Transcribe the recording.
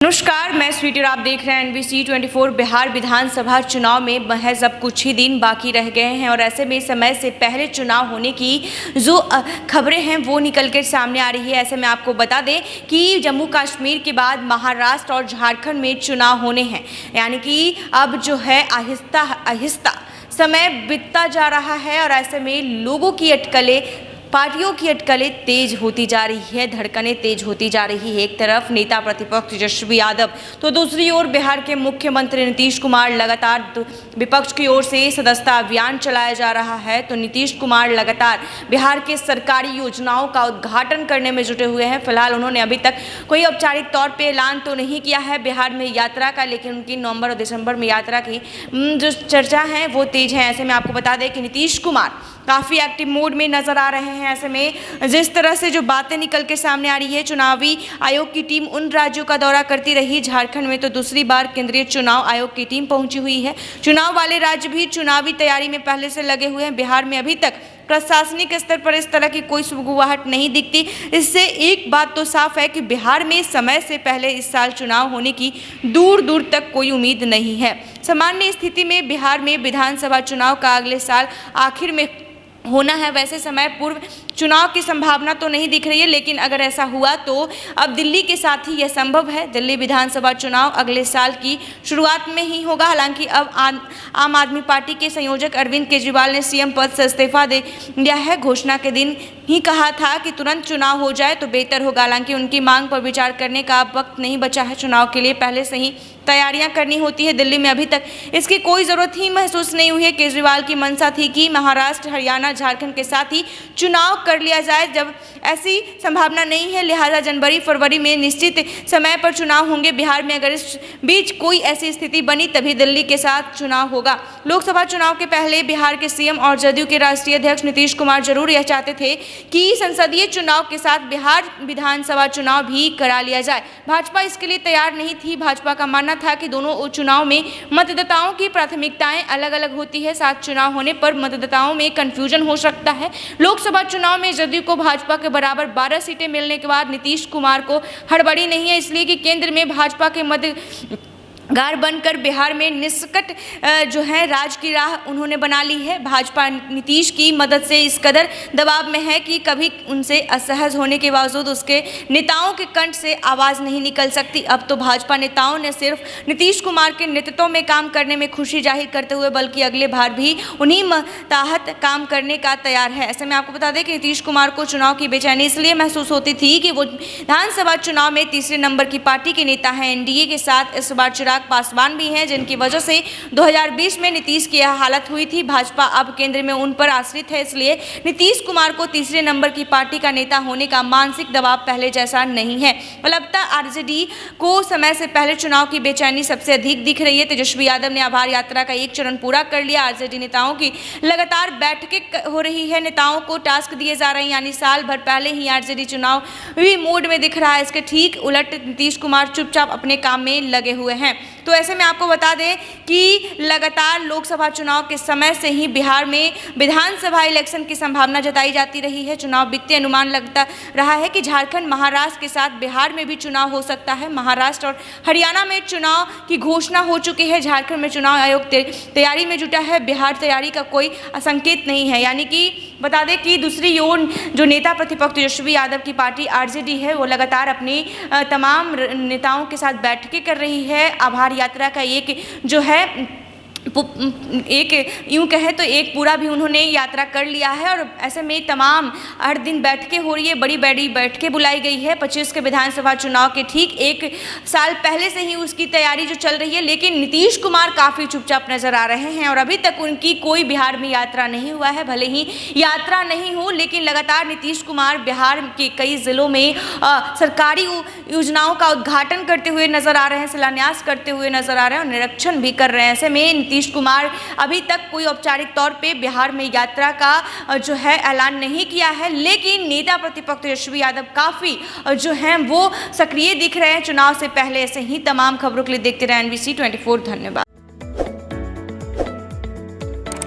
नमस्कार, मैं स्वीटी और आप देख रहे हैं NBC 24। बिहार विधानसभा चुनाव में महज अब कुछ ही दिन बाकी रह गए हैं और ऐसे में समय से पहले चुनाव होने की जो खबरें हैं वो निकल कर सामने आ रही है। ऐसे में आपको बता दें कि जम्मू कश्मीर के बाद महाराष्ट्र और झारखंड में चुनाव होने हैं, यानी कि अब जो है आहिस्ता आहिस्ता समय बीतता जा रहा है और ऐसे में लोगों की अटकलें, पार्टियों की अटकलें तेज होती जा रही है, धड़कनें तेज होती जा रही है। एक तरफ नेता प्रतिपक्ष तेजस्वी यादव तो दूसरी ओर बिहार के मुख्यमंत्री नीतीश कुमार लगातार विपक्ष की ओर से सदस्यता अभियान चलाया जा रहा है। तो नीतीश कुमार लगातार बिहार के सरकारी योजनाओं का उद्घाटन करने में जुटे हुए हैं। फिलहाल उन्होंने अभी तक कोई औपचारिक तौर पर ऐलान तो नहीं किया है बिहार में यात्रा का, लेकिन उनकी नवंबर और दिसंबर में यात्रा की जो चर्चा है वो तेज है। ऐसे में आपको बता दें कि नीतीश कुमार काफ़ी एक्टिव मोड में नजर आ रहे हैं। ऐसे में जिस तरह से जो बातें निकल के सामने आ रही है, चुनावी आयोग की टीम उन राज्यों का दौरा करती रही। झारखंड में तो दूसरी बार केंद्रीय चुनाव आयोग की टीम पहुंची हुई है। चुनाव वाले राज्य भी चुनावी तैयारी में पहले से लगे हुए हैं। बिहार में अभी तक प्रशासनिक स्तर पर इस तरह की कोई सुगबुगाहट नहीं दिखती। इससे एक बात तो साफ है कि बिहार में समय से पहले इस साल चुनाव होने की दूर दूर तक कोई उम्मीद नहीं है। सामान्य स्थिति में बिहार में विधानसभा चुनाव का अगले साल आखिर में होना है। वैसे समय पूर्व चुनाव की संभावना तो नहीं दिख रही है, लेकिन अगर ऐसा हुआ तो अब दिल्ली के साथ ही यह संभव है। दिल्ली विधानसभा चुनाव अगले साल की शुरुआत में ही होगा। हालांकि अब आम आदमी पार्टी के संयोजक अरविंद केजरीवाल ने सीएम पद से इस्तीफा दे दिया है। घोषणा के दिन ही कहा था कि तुरंत चुनाव हो जाए तो बेहतर होगा। हालांकि उनकी मांग पर विचार करने का अब वक्त नहीं बचा है। चुनाव के लिए पहले से ही तैयारियां करनी होती है। दिल्ली में अभी तक इसकी कोई ज़रूरत ही महसूस नहीं हुई है। केजरीवाल की मंशा थी कि महाराष्ट्र, हरियाणा, झारखंड के साथ ही चुनाव कर लिया जाए। जब ऐसी संभावना नहीं है, लिहाजा जनवरी फरवरी में निश्चित समय पर चुनाव होंगे। बिहार में अगर इस बीच कोई ऐसी स्थिति बनी तभी दिल्ली के साथ चुनाव होगा। लोकसभा चुनाव के पहले बिहार के सीएम और जदयू के राष्ट्रीय अध्यक्ष नीतीश कुमार जरूर यह चाहते थे कि संसदीय चुनाव के साथ बिहार विधानसभा चुनाव भी करा लिया जाए। भाजपा इसके लिए तैयार नहीं थी। भाजपा का मानना था कि दोनों चुनाव में मतदाताओं की प्राथमिकताएं अलग अलग होती है। साथ चुनाव होने पर मतदाताओं में कंफ्यूजन हो सकता है। लोकसभा चुनाव में जदयू को भाजपा के बराबर 12 सीटें मिलने के बाद नीतीश कुमार को हड़बड़ी नहीं है, इसलिए कि केंद्र में भाजपा के मददगार बनकर बिहार में निष्कट जो है राज की राह उन्होंने बना ली है। भाजपा नीतीश की मदद से इस कदर दबाव में है कि कभी उनसे असहज होने के बावजूद उसके नेताओं के कंठ से आवाज़ नहीं निकल सकती। अब तो भाजपा नेताओं ने सिर्फ नीतीश कुमार के नेतृत्व में काम करने में खुशी जाहिर करते हुए बल्कि अगले बार भी उन्हीं तहत काम करने का तैयार है। ऐसे में आपको बता दें कि नीतीश कुमार को चुनाव की बेचैनी इसलिए महसूस होती थी कि वो विधानसभा चुनाव में तीसरे नंबर की पार्टी के नेता हैं। एनडीए के साथ इस बार चिराग पासवान भी हैं, जिनकी वजह से 2020 में नीतीश की यह हालत हुई थी। भाजपा अब केंद्र में उन पर आश्रित है, इसलिए नीतीश कुमार को तीसरे नंबर की पार्टी का नेता होने का मानसिक दबाव पहले जैसा नहीं है। अलबत्ता आरजेडी को समय से पहले चुनाव की बेचैनी सबसे अधिक दिख रही है। तेजस्वी यादव ने आभार यात्रा का एक चरण पूरा कर लिया। आरजेडी नेताओं की लगातार बैठकें हो रही है, नेताओं को टास्क दिए जा रहे हैं, यानी साल भर पहले ही आरजेडी चुनावी मोड में दिख रहा है। इसके ठीक उलट नीतीश कुमार चुपचाप अपने काम में लगे हुए हैं। तो ऐसे में आपको बता दें कि लगातार लोकसभा चुनाव के समय से ही बिहार में विधानसभा इलेक्शन की संभावना जताई जाती रही है। चुनाव बीतते अनुमान लगता रहा है कि झारखंड, महाराष्ट्र के साथ बिहार में भी चुनाव हो सकता है। महाराष्ट्र और हरियाणा में चुनाव की घोषणा हो चुकी है। झारखंड में चुनाव आयोग तैयारी में जुटा है। बिहार तैयारी का कोई संकेत नहीं है। यानी कि बता दें कि दूसरी ओर जो नेता प्रतिपक्ष तेजस्वी यादव की पार्टी आरजेडी है वो लगातार अपनी तमाम नेताओं के साथ बैठकें कर रही है। आभार यात्रा का एक जो है एक यूँ कहे तो एक पूरा भी उन्होंने यात्रा कर लिया है और ऐसे में तमाम हर दिन बैठकें हो रही है, बड़ी बड़ी बैठकें बुलाई गई है। 25 के विधानसभा चुनाव के ठीक एक साल पहले से ही उसकी तैयारी जो चल रही है, लेकिन नीतीश कुमार काफ़ी चुपचाप नजर आ रहे हैं और अभी तक उनकी कोई बिहार में यात्रा नहीं हुआ है। भले ही यात्रा नहीं हो, लेकिन लगातार नीतीश कुमार बिहार के कई जिलों में सरकारी योजनाओं का उद्घाटन करते हुए नजर आ रहे हैं, शिलान्यास करते हुए नजर आ रहे हैं और निरीक्षण भी कर रहे हैं। ऐसे में नीतीश कुमार अभी तक कोई औपचारिक तौर पे बिहार में यात्रा का जो है ऐलान नहीं किया है, लेकिन नेता प्रतिपक्ष तेजस्वी यादव काफ़ी जो हैं वो सक्रिय दिख रहे हैं। चुनाव से पहले ऐसे ही तमाम खबरों के लिए देखते रहे NBC 24। धन्यवाद।